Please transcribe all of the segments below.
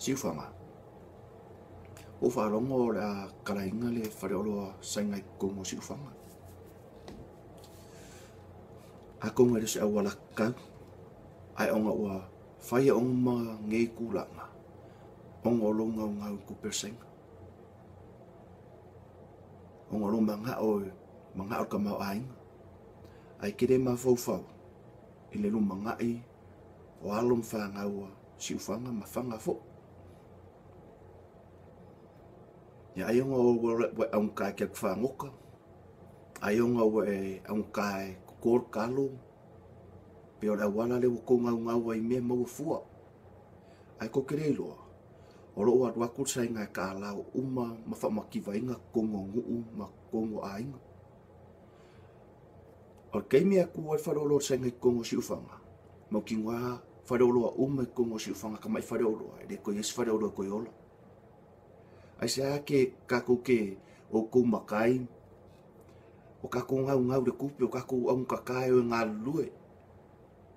siufanga o whaalongo o le a karainga le whare oloa saingai kongo siufanga a kongo ere se awala kau ai onga ua whaia onga ma ngei kulanga onga olonga o ngau kupersenga onga olonga mga o kamau ainga ai kere ma fau i le luma ngai o alom whangaua siufanga ma whanga fo. Ia aionga o we aunkai kia whangoka, aionga we aunkai kukor kalo, pe o wala le wako ngau ai mea mau fua. Ai ko kere iloa, o loo at wakul sa inga ka lao uma ma whamakiwa inga kongo nguu ma kongo ainga. O keimi a kua whareolo sa inga kongo siufanga, mau ki ngā whareolo a uma kongo siufanga ka mai whareolo, e ko yes whareolo ko yola. Ai se ake kako ke o kou makai, o kako ngau le kupe, o kako au kakai o ngā lue,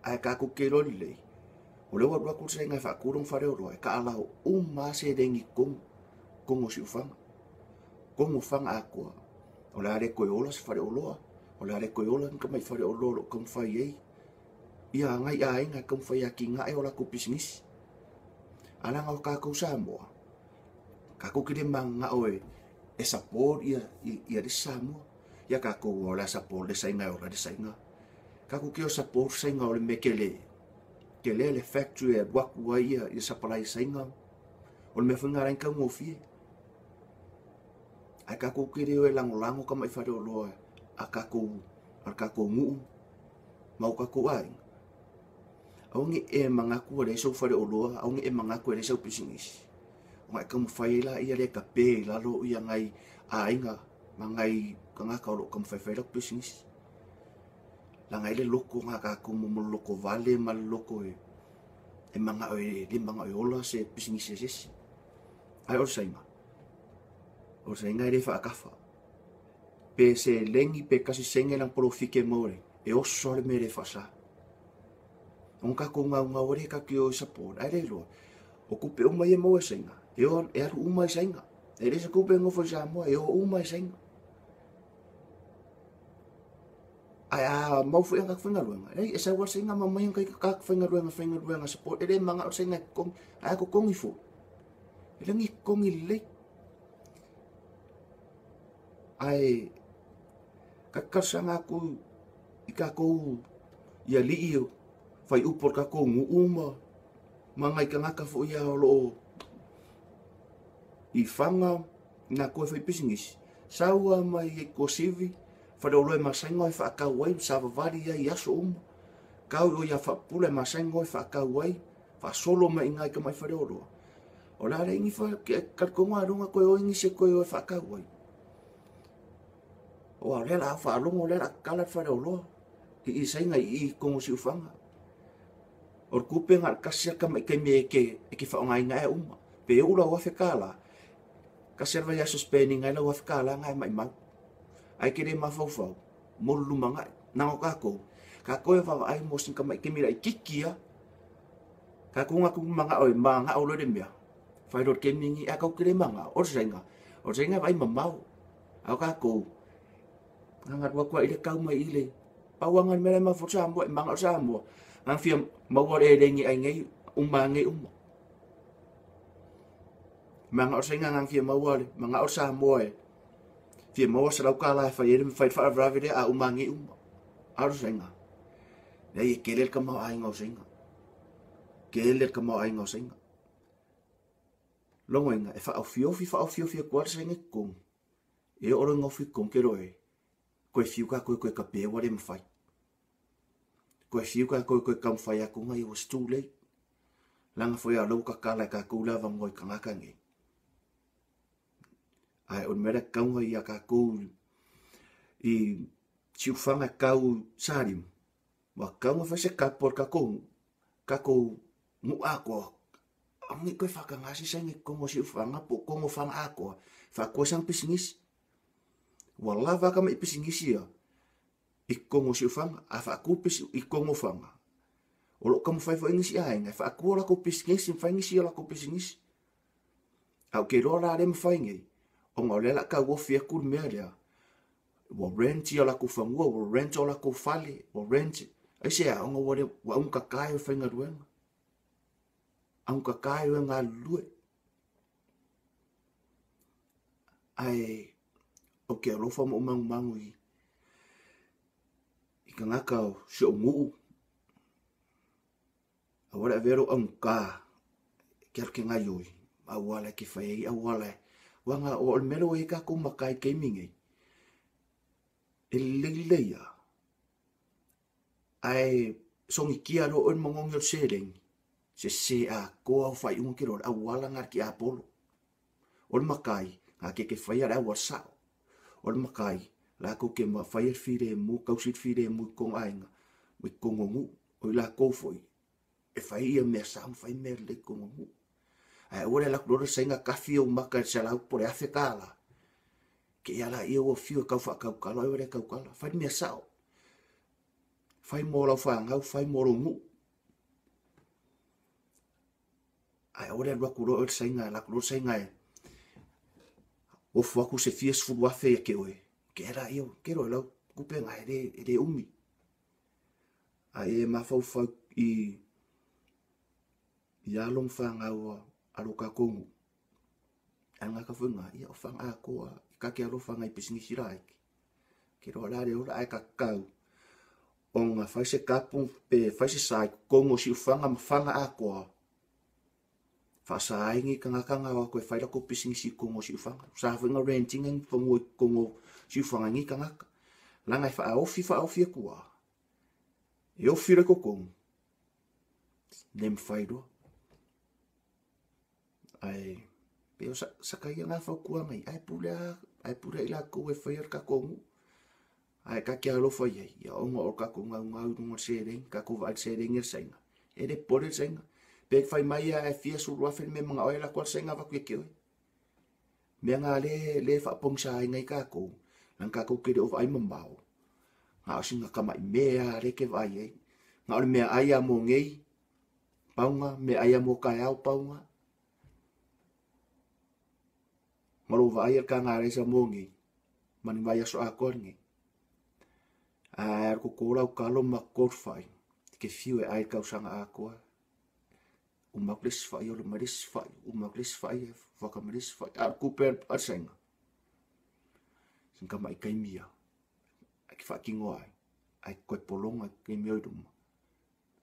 ai kako ke roli lei. O lewa rua kursa ingai whakurong whareoroa, e ka alao se rengi kongo siufanga. Kongo whanga akua, o le are koe ola se whareoloa, o le are koe ola nka mai whareoloa lo kong whai ei. Ia ngai a inga kong whai aki ngai o la kupisingisi. Alanga o kako Samoa. Kako kire manga oe e support ia de Samoa. Ia kako o la support de sainga o la de sainga. Kako ki o support sainga o le mekele. Ke le factory e wakua ia supply sainga. O le mewhinga rainka ngofie. Ai kako kire o e lango ka mai whare o loa. A kako nguu. Mau kako ai. Aungi e mangaku e so whare o loa. Aungi e mangaku e so pisingisi. Ngai kamu whaila ia le ka pē lalo ia ngai a inga mangai kangaka o kamu whaiwhaila pisingisi. La ngai le loko ngā kako mo loko vale ma loko e manga o le manga o ola se pisingisi e sesi. Ai o sainga. O sainga e le whaakafa. Pe se lengi pe kasi senge lang polofike maure e oso le me le whasa. On kako ngau ore ka ki o support. Ai le loa. O kupe o mai e mau e sainga. E aru umai sainga. E resa kupe ngofo Samoa. E o umai sainga. Ai a mau fu anga whingaruenga. E sa wa sainga ma mai ngai ka whingaruenga support. E re manga o sainga kong. Ai ko kongi fu. E langi kongi le. Ai kakasanga ku ika ko ia liio. Fai upor ka ko uma. Mangai ka ngaka fu ia o loo. I whanga ngā koe whai pisingisi. Saua mai e ko sivi, whareolo e masainga e whaakau ai, sawavari ai aso Kau o ia whapule masainga e whaakau ai, whaasolo mai ngai ka mai whareoloa. O rāre ingi karkonga runga koe o ingi se koe o e whaakau ai. O a rela a whaalongo rela kalat whareoloa, i sainga i kongo siufanga. O kupe ngā kasia ka mai kai me ke whaongai ngai Pe ura o whekala, ka serva ia suspending ngai la wa whakala ngai mai mau. Ai kere ma fau, molu luma ngai, nango kako e whawa ai mosin ka mai kemira i kikia. Kako ngā kumanga oi, manga o lore mea. Whairot kemingi, a kau kere manga, o senga vai mamau. Au kako, ngangat wakua ile kau mai ile. Pawangan mele ma fo Samoa, manga o Samoa. Ngang fia mawar e rengi ai ngai, ngai Manga o senga ngang fia mawale, manga o Samoa e. Fia mawa sarau kala e whai whaavravire a umangi Aro senga. Nei e kelel ka mau ainga o senga. Kelel ka mau ainga o senga. Longo inga, e whaau fiofi kuara senga kong. E oro ngofi kong ke roe. Koe fiuka koe ka peware mwhai. Koe fiuka koe ka mwhai a kunga, it was too late. Langa foi a lau ka kala ka kula vangoi ka ngakangi. Ai on mera kaunga i a ka kou i siufanga kau sarim. Wa kaunga fai se kapor ka kou ngu ako. Angi koe whakangasi sangi kongo siufanga po kongo whanga ako. Whakoe sang pisingisi. Wa lava kama i pisingisi ia. I kongo siufanga. A whakupis i kongo whanga. O lo kamu whai whaingisi a inga. Whakua la ko pisingisi. Whaingisi la ko pisingisi. Au ke roa la le mwhaingi. O ngā lela ka wofi a kuru mea lea. Wa renti o la ko whangua, wa renti o la ko whale, wa renti. Ai se a onga wale wa unka kai o whainga ruenga. Unka kai o ngā lue. Ai, o ke alofa mo mangu i. I ka ngaka o si o nguu. A wale a vero unka. Ke alo ke ngai oi. A wale ke whai, a wale. Wanga o melo e ka kumakai ke mingi. E leia. Ai, songi kia ro on mongong yo sereng. Se a koa whai unga kiro. A wala ngar ki a polo. On makai. Nga ke whai ara wa sao. On makai. La ko ke ma whai whire mu. Kausit whire mu kong ainga. Me kongongu. O la ko foi. E whai ia mea sao. Whai mea le kongongu. Ai ora la klora senga kafi o maka se la por afe kala. Ke ala ia o fio ka fa ka kala ora ka kala. Fai me sao. Fai mo la fa nga fai mo mu. Ai ora la klora senga la klora senga. O foku se fies fu wa fe ke oe. Ke era io ke ro la ku pe nga ere umi. Ai ma fa i ya long fa nga o alo ka kongu. Anga ka funga ia o fanga a koa ka ke alo fanga i pisingi sirai. Ke ro la ora ai ka kau. O nga fai se kapu pe fai se sai kongo si fanga ma fanga a koa. Fa sai ngi ka nga wa ko fai la ko pisingi si kongo si fanga. Sa funga renting ng fongo kongo si fanga ngi ka nga. La ngai fa ofi koa. E ofi re ko kongo. Nem fai do. Ai pero sa kaya nga fa kuwa ngai ai pula ila ko e fa ka kongu ai ka kia lo fa ye ya onga o ka konga nga sereng ka ko va sereng senga e de pore senga pe fa mai ai fia su ro fa me mga oila ko senga va ku ke me nga le fa pong sa ngai ka ko nang ka ko ke do ai mambao nga singa ka mai me re ke va ye nga me ai mo ngai paunga me ai mo ka au paunga Malo vai ka ngare sa mongi. Mani vai so a korngi. A ko kola o kalo ma korfai. Ke fiu e ai ka usanga a koa. O maklis fai o maris fai. O maklis fai fa ka maris fai. A ko per asenga. Sin ka mai kai mia. Ai fa kingo ai. Ai ko polonga ke mio dum.